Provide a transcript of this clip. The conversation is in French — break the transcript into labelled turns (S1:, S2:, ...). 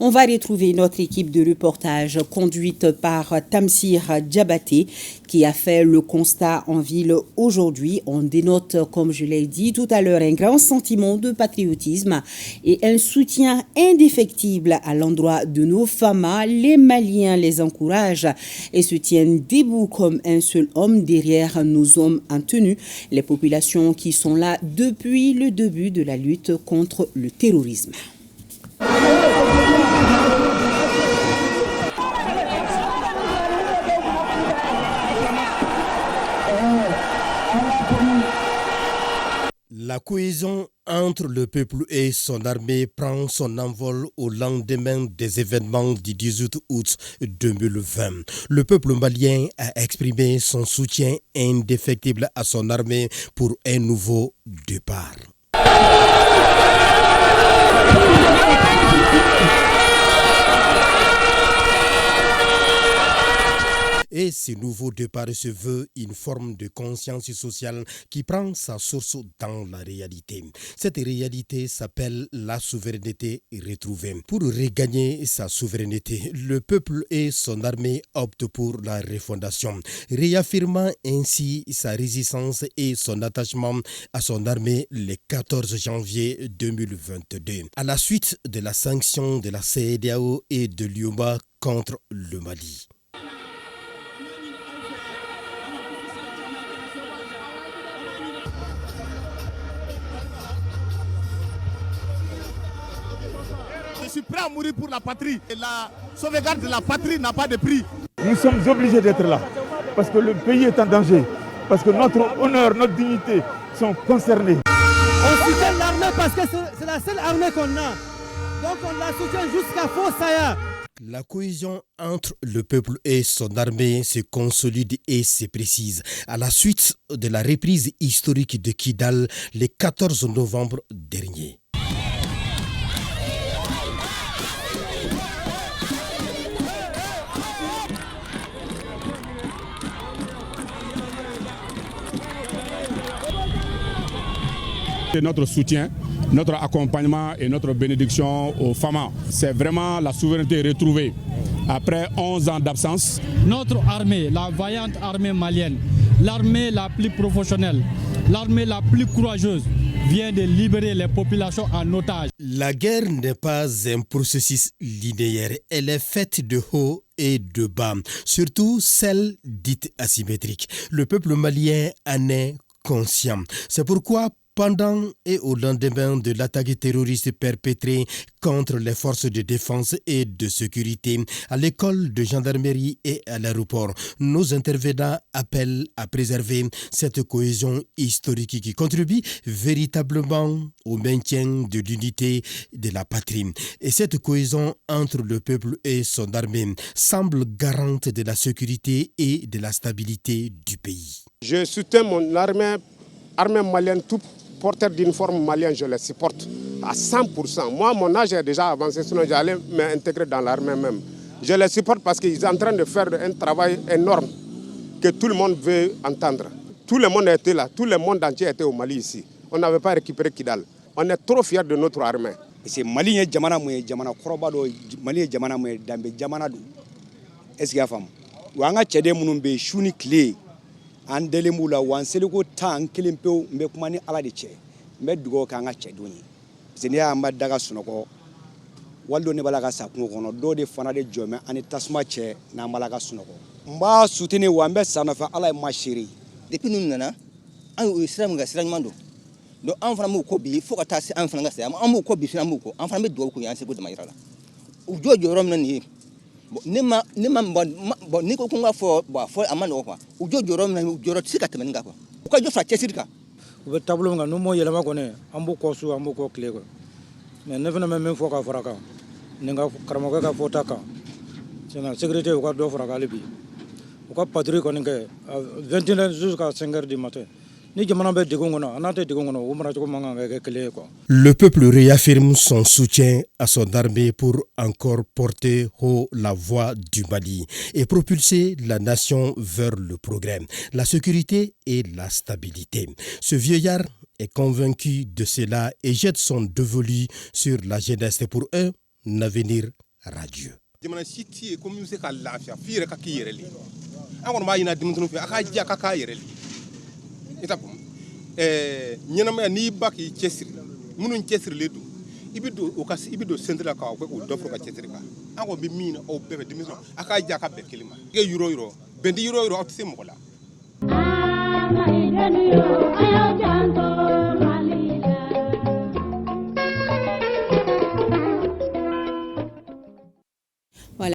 S1: On va retrouver notre équipe de reportage conduite par Tamsir Diabaté qui a fait le constat en ville aujourd'hui. On dénote, comme je l'ai dit tout à l'heure, un grand sentiment de patriotisme et un soutien indéfectible à l'endroit de nos FAMA. Les Maliens les encouragent et se tiennent debout comme un seul homme derrière nos hommes en tenue, les populations qui sont là depuis le début de la lutte contre le terrorisme.
S2: La cohésion entre le peuple et son armée prend son envol au lendemain des événements du 18 août 2020. Le peuple malien a exprimé son soutien indéfectible à son armée pour un nouveau départ. Et ce nouveau départ se veut une forme de conscience sociale qui prend sa source dans la réalité. Cette réalité s'appelle la souveraineté retrouvée. Pour regagner sa souveraineté, le peuple et son armée optent pour la refondation, réaffirmant ainsi sa résistance et son attachement à son armée le 14 janvier 2022. À la suite de la sanction de la CEDEAO et de l'UOMA contre le Mali.
S3: Je suis prêt à mourir pour la patrie et la sauvegarde de la patrie n'a pas de prix.
S4: Nous sommes obligés d'être là parce que le pays est en danger, parce que notre honneur, notre dignité sont concernés.
S5: On soutient l'armée parce que c'est la seule armée qu'on a. Donc on la soutient jusqu'à Fosaya.
S2: La cohésion entre le peuple et son armée se consolide et se précise à la suite de la reprise historique de Kidal le 14 novembre dernier.
S6: Notre soutien, notre accompagnement et notre bénédiction aux FAMA. C'est vraiment la souveraineté retrouvée après 11 ans d'absence.
S7: Notre armée, la vaillante armée malienne, l'armée la plus professionnelle, l'armée la plus courageuse, vient de libérer les populations en otage.
S2: La guerre n'est pas un processus linéaire, elle est faite de haut et de bas, surtout celle dite asymétrique. Le peuple malien en est conscient. C'est pourquoi pendant et au lendemain de l'attaque terroriste perpétrée contre les forces de défense et de sécurité à l'école de gendarmerie et à l'aéroport, nos intervenants appellent à préserver cette cohésion historique qui contribue véritablement au maintien de l'unité de la patrie. Et cette cohésion entre le peuple et son armée semble garante de la sécurité et de la stabilité du pays.
S3: Je soutiens mon armée malienne, tout porteur d'uniforme malien, je les supporte à 100%. Moi, mon âge est déjà avancé, sinon j'allais m'intégrer dans l'armée même. Je les supporte parce qu'ils sont en train de faire un travail énorme que tout le monde veut entendre. Tout le monde était là, tout le monde entier était au Mali ici. On n'avait pas récupéré Kidal. On est trop fiers de notre armée.
S8: C'est Mali est jamana moye jamana koroba do Mali est jamana moye dambe jamana do. Est-ce qu'il y a femme? Wanga chede munumbe shuni clé. An delemula wan seliko tan kilimpeo mbe kumani ala de che mbe dugo ka nga che doni zenia amba daga sunoko waldo ne balaga sa kungo do de fana de jome ani tasma che na malaga sunoko mba sutene wa mbe sanofa ala ma chéri
S9: depuis nous nana an islam ga siran mando do an fana mu ko bi fo ka ta si an fana ga sa an mu ko bi fina mu ko an fana be dugo ko yan se ko de mayira la u jojo rom na ni ni ko kunga fo amano kwa ujo joro na joro tsika temenga kwa ko jo fa chesirka
S5: ube tablo nga no mo yelama ko ne ambu ko su ambu ko kle ko mais ne fena même fo ka faraka ninga karamo ka fo taka sena sécurité ko do faraka lebi ko patrouille ko ninga 21 jusqu'à 5h du matin.
S2: Le peuple réaffirme son soutien à son armée pour encore porter haut la voix du Mali et propulser la nation vers le progrès, la sécurité et la stabilité. Ce vieillard est convaincu de cela et jette son dévolu sur la jeunesse pour un avenir radieux.
S10: Jamana si ti ye comme se ka lafiya fi yɛrɛ ka k'i yɛrɛ le an kɔni b'a ɲini denmisɛnninw fɛ a k'a diya ka k'a yɛrɛ le i t'a faamu ɲɛnamaya n'i ba k'i cɛsiri minnu cɛsirilen don i bɛ don centre la k'o dɔ fɔ ka cɛsiri kan an kɔni bɛ min na aw bɛɛ fɛ denmisɛnninw a k'a diya ka bɛn kelen ma i kɛ yɔrɔ bɛn tɛ yɔrɔ aw tɛ se mɔgɔ la.